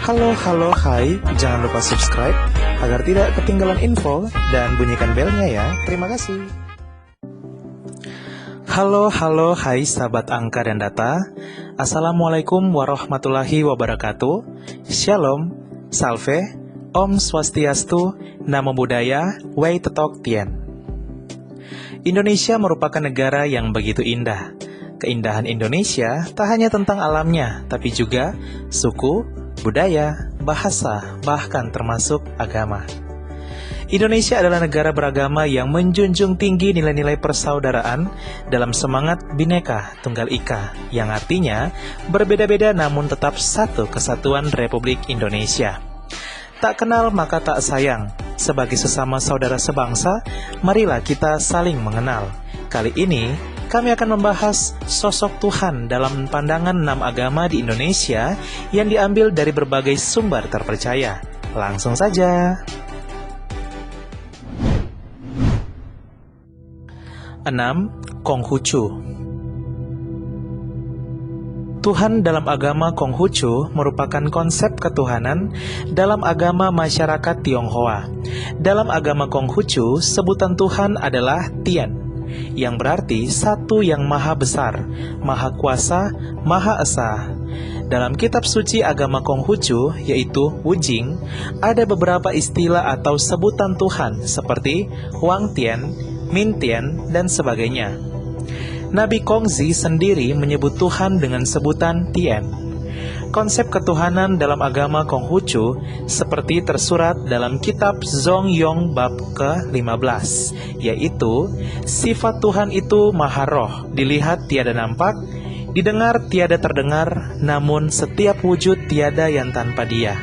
Hai, jangan lupa subscribe agar tidak ketinggalan info dan bunyikan belnya ya. Terima kasih. Hai sahabat angka dan data. Assalamualaikum warahmatullahi wabarakatuh. Shalom, Salve, Om Swastiastu, Namo Buddhaya, Wei Tetok Tien. Indonesia merupakan negara yang begitu indah. Keindahan Indonesia tak hanya tentang alamnya, tapi juga suku, budaya, bahasa, bahkan termasuk agama. Indonesia adalah negara beragama yang menjunjung tinggi nilai-nilai persaudaraan dalam semangat Bhinneka Tunggal Ika, yang artinya berbeda-beda namun tetap satu kesatuan Republik Indonesia. Tak kenal maka tak sayang. Sebagai sesama saudara sebangsa, marilah kita saling mengenal. Kali ini, kami akan membahas sosok Tuhan dalam pandangan 6 agama di Indonesia yang diambil dari berbagai sumber terpercaya. Langsung saja. 6. Konghucu. Tuhan dalam agama Konghucu merupakan konsep ketuhanan dalam agama masyarakat Tionghoa. Dalam agama Konghucu, sebutan Tuhan adalah Tien, yang berarti satu yang maha besar, maha kuasa, maha esa. Dalam kitab suci agama Konghucu, yaitu Wujing, ada beberapa istilah atau sebutan Tuhan seperti Huang Tien, Min Tien, dan sebagainya. Nabi Kongzi sendiri menyebut Tuhan dengan sebutan Tien. Konsep ketuhanan dalam agama Konghucu seperti tersurat dalam kitab Zong Yong bab ke-15, yaitu sifat Tuhan itu maha roh, dilihat tiada nampak, didengar tiada terdengar, namun setiap wujud tiada yang tanpa Dia.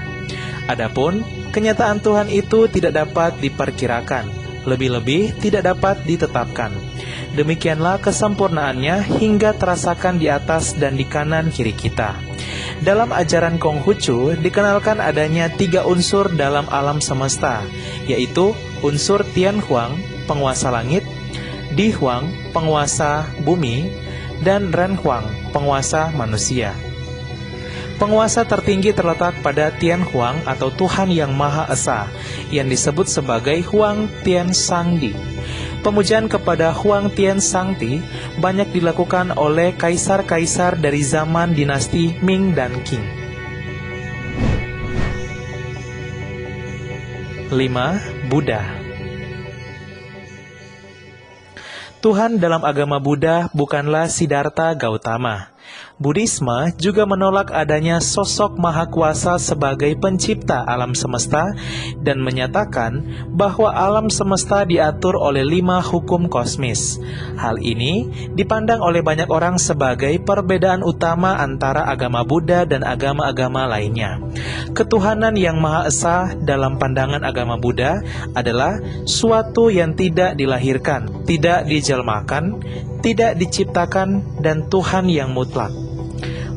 Adapun kenyataan Tuhan itu tidak dapat diperkirakan, lebih-lebih tidak dapat ditetapkan. Demikianlah kesempurnaannya hingga terasakan di atas dan di kanan kiri kita. Dalam ajaran Konghucu dikenalkan adanya 3 unsur dalam alam semesta, yaitu unsur Tian Huang, penguasa langit, Di Huang, penguasa bumi, dan Ren Huang, penguasa manusia. Penguasa tertinggi terletak pada Tian Huang atau Tuhan yang Maha Esa, yang disebut sebagai Huang Tian Sangdi. Pemujaan kepada Huang Tian Sangdi banyak dilakukan oleh kaisar-kaisar dari zaman dinasti Ming dan Qing. 5. Buddha. Tuhan dalam agama Buddha bukanlah Siddhartha Gautama. Buddhisme juga menolak adanya sosok maha kuasa sebagai pencipta alam semesta dan menyatakan bahwa alam semesta diatur oleh 5 hukum kosmis. Hal ini dipandang oleh banyak orang sebagai perbedaan utama antara agama Buddha dan agama-agama lainnya. Ketuhanan yang Maha Esa dalam pandangan agama Buddha adalah suatu yang tidak dilahirkan, tidak dijelmakan, tidak diciptakan, dan Tuhan yang mutlak.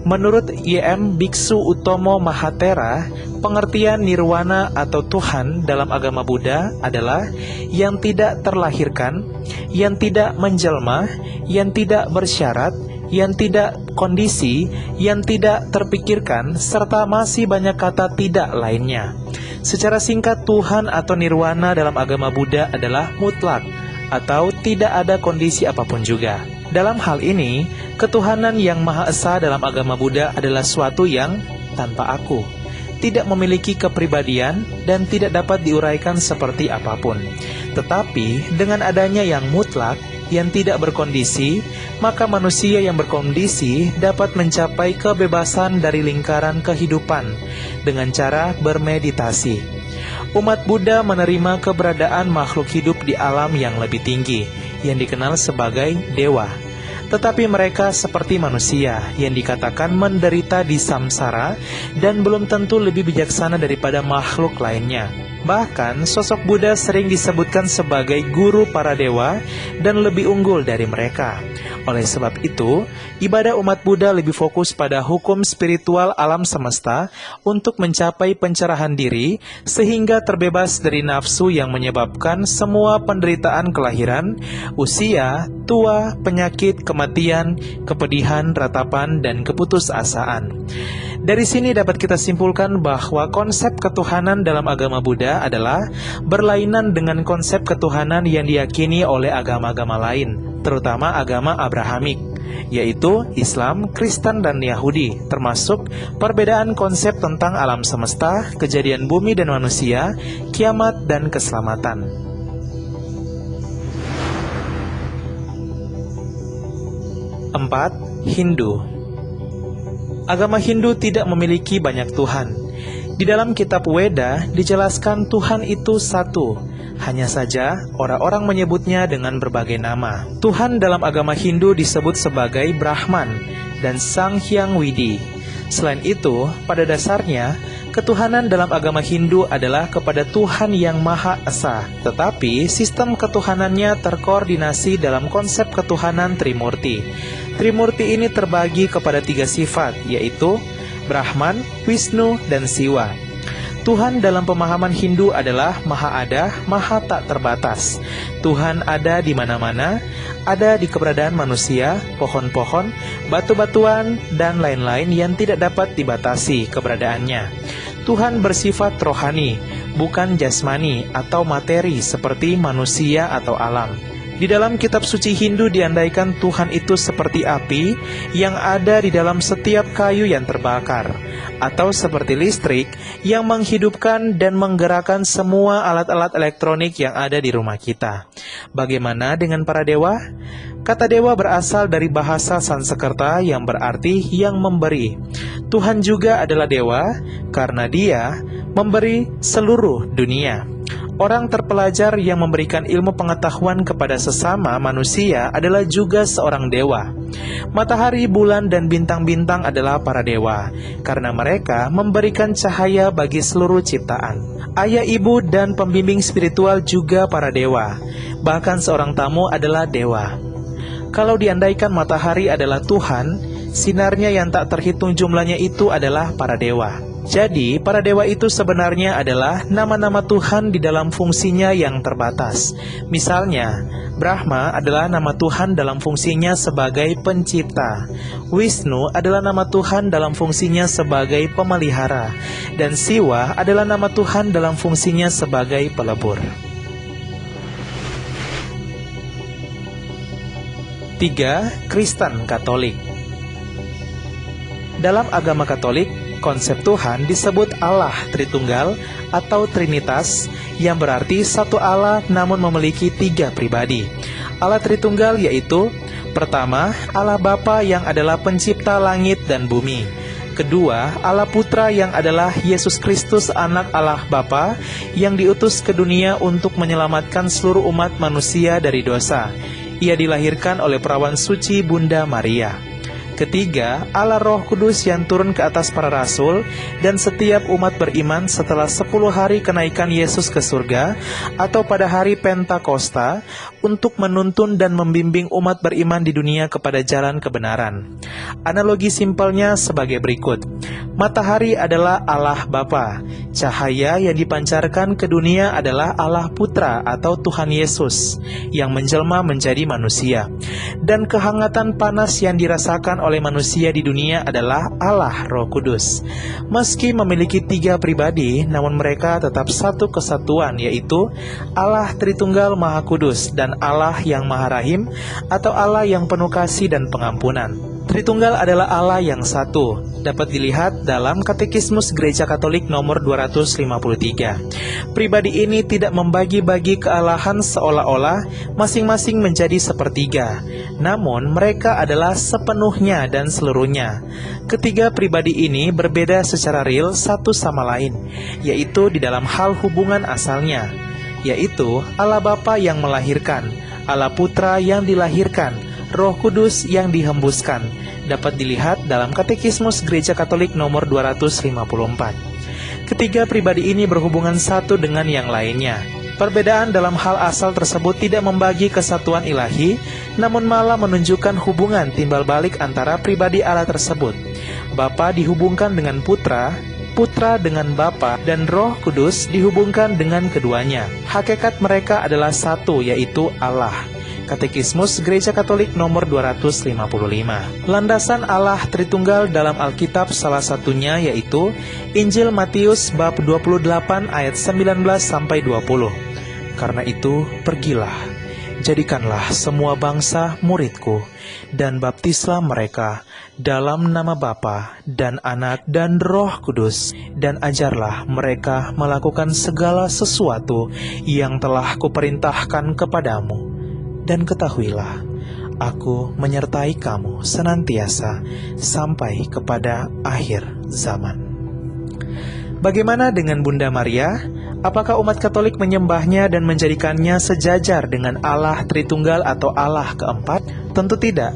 Menurut Y.M. Biksu Utomo Mahathera, pengertian nirwana atau Tuhan dalam agama Buddha adalah yang tidak terlahirkan, yang tidak menjelma, yang tidak bersyarat, yang tidak kondisi, yang tidak terpikirkan, serta masih banyak kata tidak lainnya. Secara singkat, Tuhan atau nirwana dalam agama Buddha adalah mutlak, atau tidak ada kondisi apapun juga. Dalam hal ini, ketuhanan yang Maha Esa dalam agama Buddha adalah suatu yang tanpa aku, tidak memiliki kepribadian dan tidak dapat diuraikan seperti apapun. Tetapi dengan adanya yang mutlak, yang tidak berkondisi, maka manusia yang berkondisi dapat mencapai kebebasan dari lingkaran kehidupan dengan cara bermeditasi. Umat Buddha menerima keberadaan makhluk hidup di alam yang lebih tinggi, yang dikenal sebagai dewa. Tetapi mereka seperti manusia yang dikatakan menderita di samsara dan belum tentu lebih bijaksana daripada makhluk lainnya. Bahkan sosok Buddha sering disebutkan sebagai guru para dewa dan lebih unggul dari mereka. Oleh sebab itu, ibadah umat Buddha lebih fokus pada hukum spiritual alam semesta untuk mencapai pencerahan diri sehingga terbebas dari nafsu yang menyebabkan semua penderitaan kelahiran, usia, tua, penyakit, kematian, kepedihan, ratapan, dan keputusasaan. Dari sini dapat kita simpulkan bahwa konsep ketuhanan dalam agama Buddha adalah berlainan dengan konsep ketuhanan yang diyakini oleh agama-agama lain, terutama agama Abrahamik, yaitu Islam, Kristen, dan Yahudi, termasuk perbedaan konsep tentang alam semesta, kejadian bumi dan manusia, kiamat, dan keselamatan. 4. Hindu. Agama Hindu tidak memiliki banyak Tuhan. Di dalam kitab Weda dijelaskan Tuhan itu satu. Hanya saja orang-orang menyebutnya dengan berbagai nama. Tuhan dalam agama Hindu disebut sebagai Brahman dan Sang Hyang Widi. Selain itu, pada dasarnya, ketuhanan dalam agama Hindu adalah kepada Tuhan yang Maha Esa. Tetapi, sistem ketuhanannya terkoordinasi dalam konsep ketuhanan Trimurti. Trimurti ini terbagi kepada 3 sifat, yaitu Brahman, Wisnu, dan Siwa. Tuhan dalam pemahaman Hindu adalah Maha Ada, Maha Tak Terbatas. Tuhan ada di mana-mana, ada di keberadaan manusia, pohon-pohon, batu-batuan, dan lain-lain yang tidak dapat dibatasi keberadaannya. Tuhan bersifat rohani, bukan jasmani atau materi seperti manusia atau alam. Di dalam kitab suci Hindu diandaikan Tuhan itu seperti api yang ada di dalam setiap kayu yang terbakar, atau seperti listrik yang menghidupkan dan menggerakkan semua alat-alat elektronik yang ada di rumah kita. Bagaimana dengan para dewa? Kata dewa berasal dari bahasa Sanskerta yang berarti yang memberi. Tuhan juga adalah dewa karena Dia memberi seluruh dunia. Orang terpelajar yang memberikan ilmu pengetahuan kepada sesama manusia adalah juga seorang dewa. Matahari, bulan, dan bintang-bintang adalah para dewa, karena mereka memberikan cahaya bagi seluruh ciptaan. Ayah, ibu, dan pembimbing spiritual juga para dewa. Bahkan seorang tamu adalah dewa. Kalau diandaikan matahari adalah Tuhan, sinarnya yang tak terhitung jumlahnya itu adalah para dewa. Jadi, para dewa itu sebenarnya adalah nama-nama Tuhan di dalam fungsinya yang terbatas. Misalnya, Brahma adalah nama Tuhan dalam fungsinya sebagai pencipta. Wisnu adalah nama Tuhan dalam fungsinya sebagai pemelihara. Dan Siwa adalah nama Tuhan dalam fungsinya sebagai pelebur. 3. Kristen Katolik. Dalam agama Katolik, konsep Tuhan disebut Allah Tritunggal atau Trinitas, yang berarti satu Allah namun memiliki 3 pribadi. Allah Tritunggal yaitu, pertama, Allah Bapa yang adalah pencipta langit dan bumi. Kedua, Allah Putra yang adalah Yesus Kristus, anak Allah Bapa, yang diutus ke dunia untuk menyelamatkan seluruh umat manusia dari dosa. Ia dilahirkan oleh perawan suci Bunda Maria. Ketiga, Allah Roh Kudus yang turun ke atas para rasul dan setiap umat beriman setelah 10 hari kenaikan Yesus ke surga atau pada hari Pentakosta untuk menuntun dan membimbing umat beriman di dunia kepada jalan kebenaran. Analogi simpelnya sebagai berikut. Matahari adalah Allah Bapa. Cahaya yang dipancarkan ke dunia adalah Allah Putra atau Tuhan Yesus yang menjelma menjadi manusia. Dan kehangatan panas yang dirasakan oleh manusia di dunia adalah Allah Roh Kudus. Meski memiliki 3 pribadi, namun mereka tetap satu kesatuan, yaitu Allah Tritunggal Maha Kudus dan Allah yang Maha Rahim atau Allah yang penuh kasih dan pengampunan. Tritunggal adalah Allah yang satu, dapat dilihat dalam Katekismus Gereja Katolik nomor 253. Pribadi ini tidak membagi-bagi kealahan seolah-olah masing-masing menjadi sepertiga, namun mereka adalah sepenuhnya dan seluruhnya. Ketiga pribadi ini berbeda secara real satu sama lain, yaitu di dalam hal hubungan asalnya, yaitu Allah Bapa yang melahirkan, Allah Putra yang dilahirkan, Roh Kudus yang dihembuskan, dapat dilihat dalam Katekismus Gereja Katolik nomor 254. Ketiga pribadi ini berhubungan satu dengan yang lainnya. Perbedaan dalam hal asal tersebut tidak membagi kesatuan ilahi, namun malah menunjukkan hubungan timbal balik antara pribadi Allah tersebut. Bapa dihubungkan dengan Putra, Putra dengan Bapa, dan Roh Kudus dihubungkan dengan keduanya. Hakikat mereka adalah satu, yaitu Allah. Katekismus Gereja Katolik nomor 255. Landasan Allah Tritunggal dalam Alkitab salah satunya yaitu Injil Matius bab 28 ayat 19-20. Karena itu, pergilah, jadikanlah semua bangsa muridku, dan baptislah mereka dalam nama Bapa dan Anak dan Roh Kudus, dan ajarlah mereka melakukan segala sesuatu yang telah kuperintahkan kepadamu. Dan ketahuilah, aku menyertai kamu senantiasa sampai kepada akhir zaman. Bagaimana dengan Bunda Maria? Apakah umat Katolik menyembahnya dan menjadikannya sejajar dengan Allah Tritunggal atau Allah keempat? Tentu tidak.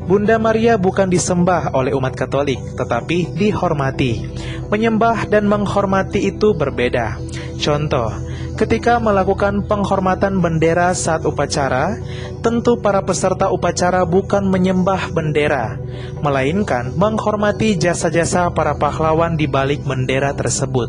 Bunda Maria bukan disembah oleh umat Katolik, tetapi dihormati. Menyembah dan menghormati itu berbeda. Contoh, ketika melakukan penghormatan bendera saat upacara, tentu para peserta upacara bukan menyembah bendera, melainkan menghormati jasa-jasa para pahlawan di balik bendera tersebut.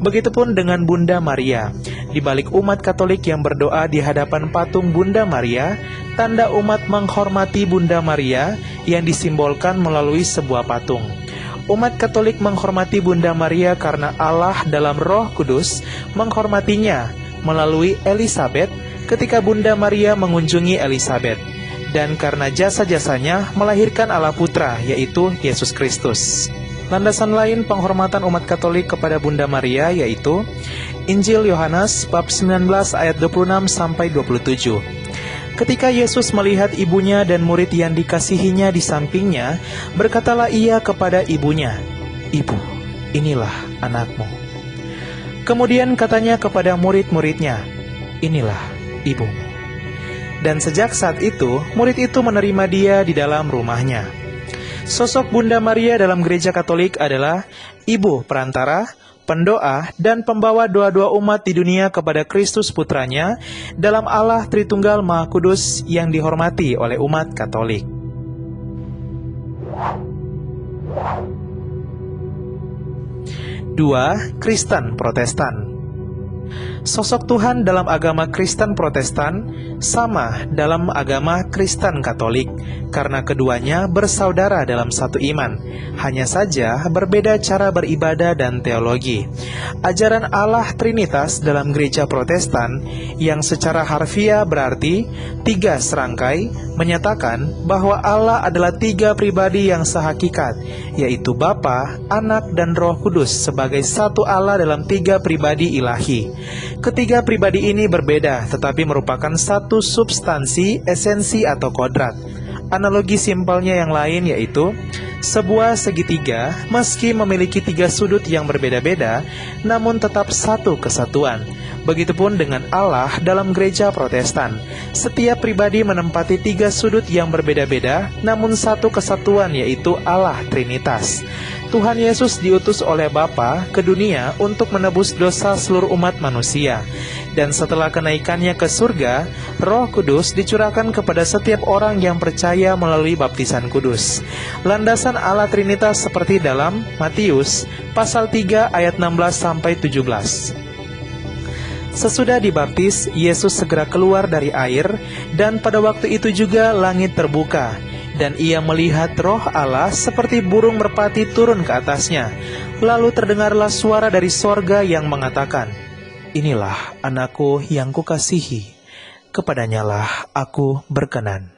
Begitupun dengan Bunda Maria. Di balik umat Katolik yang berdoa di hadapan patung Bunda Maria, tanda umat menghormati Bunda Maria yang disimbolkan melalui sebuah patung. Umat Katolik menghormati Bunda Maria karena Allah dalam Roh Kudus menghormatinya melalui Elisabet ketika Bunda Maria mengunjungi Elisabet, dan karena jasa-jasanya melahirkan Allah Putra, yaitu Yesus Kristus. Landasan lain penghormatan umat Katolik kepada Bunda Maria yaitu Injil Yohanes bab 19 ayat 26-27. Ketika Yesus melihat ibunya dan murid yang dikasihinya di sampingnya, berkatalah ia kepada ibunya, "Ibu, inilah anakmu." Kemudian katanya kepada murid-muridnya, "Inilah ibumu." Dan sejak saat itu, murid itu menerima dia di dalam rumahnya. Sosok Bunda Maria dalam Gereja Katolik adalah ibu perantara, pendoa, dan pembawa doa-doa umat di dunia kepada Kristus Putranya dalam Allah Tritunggal Maha Kudus yang dihormati oleh umat Katolik. 2. Kristen Protestan. Sosok Tuhan dalam agama Kristen Protestan sama dalam agama Kristen Katolik, karena keduanya bersaudara dalam satu iman, hanya saja berbeda cara beribadah dan teologi. Ajaran Allah Trinitas dalam Gereja Protestan, yang secara harfiah berarti tiga serangkai, menyatakan bahwa Allah adalah tiga pribadi yang sehakikat, yaitu Bapa, Anak, dan Roh Kudus sebagai satu Allah dalam tiga pribadi ilahi. Ketiga pribadi ini berbeda, tetapi merupakan satu substansi, esensi, atau kodrat. Analogi simpelnya yang lain yaitu sebuah segitiga, meski memiliki tiga sudut yang berbeda-beda, namun tetap satu kesatuan. Begitupun dengan Allah dalam Gereja Protestan. Setiap pribadi menempati tiga sudut yang berbeda-beda, namun satu kesatuan, yaitu Allah Trinitas. Tuhan Yesus diutus oleh Bapa ke dunia untuk menebus dosa seluruh umat manusia. Dan setelah kenaikannya ke surga, Roh Kudus dicurahkan kepada setiap orang yang percaya melalui baptisan kudus. Landasan Allah Trinitas seperti dalam Matius pasal 3 ayat 16-17. Sesudah dibaptis, Yesus segera keluar dari air, dan pada waktu itu juga langit terbuka, dan ia melihat Roh Allah seperti burung merpati turun ke atasnya. Lalu terdengarlah suara dari sorga yang mengatakan, "Inilah anakku yang kukasihi, kepadanyalah aku berkenan."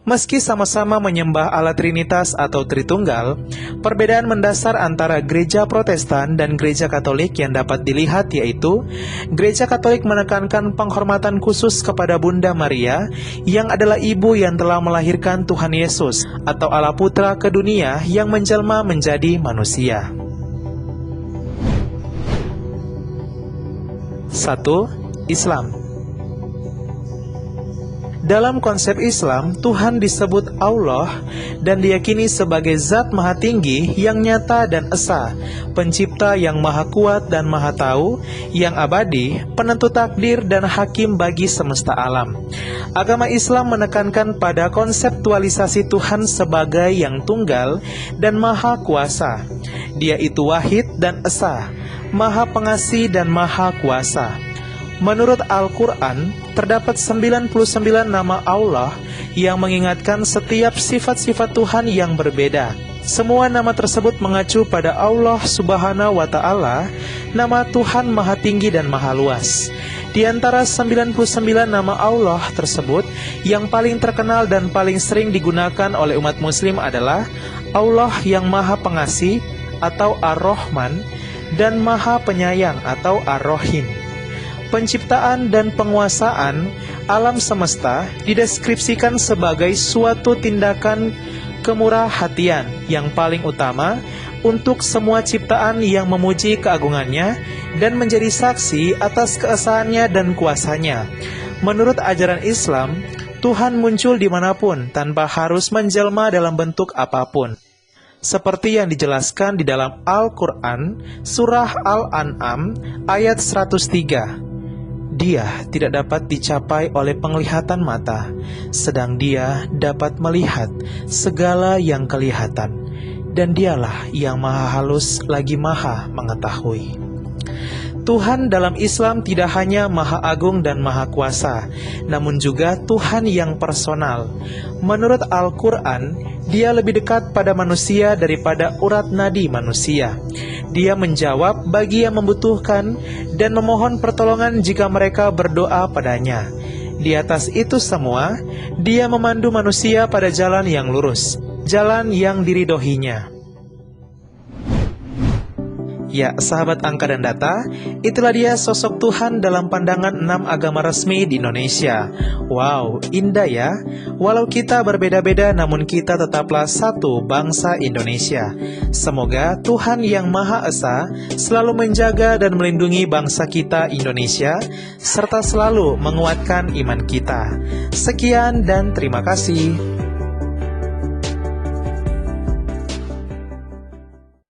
Meski sama-sama menyembah Allah Trinitas atau Tritunggal, perbedaan mendasar antara Gereja Protestan dan Gereja Katolik yang dapat dilihat yaitu, Gereja Katolik menekankan penghormatan khusus kepada Bunda Maria, yang adalah ibu yang telah melahirkan Tuhan Yesus atau Allah Putra ke dunia yang menjelma menjadi manusia. 1. Islam. Dalam konsep Islam, Tuhan disebut Allah dan diyakini sebagai Zat Maha Tinggi yang nyata dan esa, Pencipta yang Maha Kuat dan Maha Tahu, yang abadi, penentu takdir dan hakim bagi semesta alam. Agama Islam menekankan pada konseptualisasi Tuhan sebagai yang tunggal dan Maha Kuasa. Dia itu wahid dan esa, Maha Pengasih dan Maha Kuasa. Menurut Al-Quran, terdapat 99 nama Allah yang mengingatkan setiap sifat-sifat Tuhan yang berbeda. Semua nama tersebut mengacu pada Allah Subhanahu wa Ta'ala, nama Tuhan Maha Tinggi dan Maha Luas. Di antara 99 nama Allah tersebut, yang paling terkenal dan paling sering digunakan oleh umat muslim adalah Allah yang Maha Pengasih atau Ar-Rahman dan Maha Penyayang atau Ar-Rahim. Penciptaan dan penguasaan alam semesta dideskripsikan sebagai suatu tindakan kemurahhatian yang paling utama untuk semua ciptaan yang memuji keagungannya dan menjadi saksi atas keesaannya dan kuasanya. Menurut ajaran Islam, Tuhan muncul dimanapun tanpa harus menjelma dalam bentuk apapun. Seperti yang dijelaskan di dalam Al-Quran, Surah Al-An'am, ayat 103. Dia tidak dapat dicapai oleh penglihatan mata, sedang Dia dapat melihat segala yang kelihatan, dan Dialah yang maha halus lagi maha mengetahui. Tuhan dalam Islam tidak hanya Maha Agung dan Maha Kuasa, namun juga Tuhan yang personal. Menurut Al-Quran, Dia lebih dekat pada manusia daripada urat nadi manusia. Dia menjawab bagi yang membutuhkan dan memohon pertolongan jika mereka berdoa padanya. Di atas itu semua, Dia memandu manusia pada jalan yang lurus, jalan yang diridhoinya. Ya, sahabat angka dan data, itulah dia sosok Tuhan dalam pandangan 6 agama resmi di Indonesia. Wow, indah ya. Walau kita berbeda-beda, namun kita tetaplah satu bangsa Indonesia. Semoga Tuhan yang Maha Esa selalu menjaga dan melindungi bangsa kita Indonesia, serta selalu menguatkan iman kita. Sekian dan terima kasih.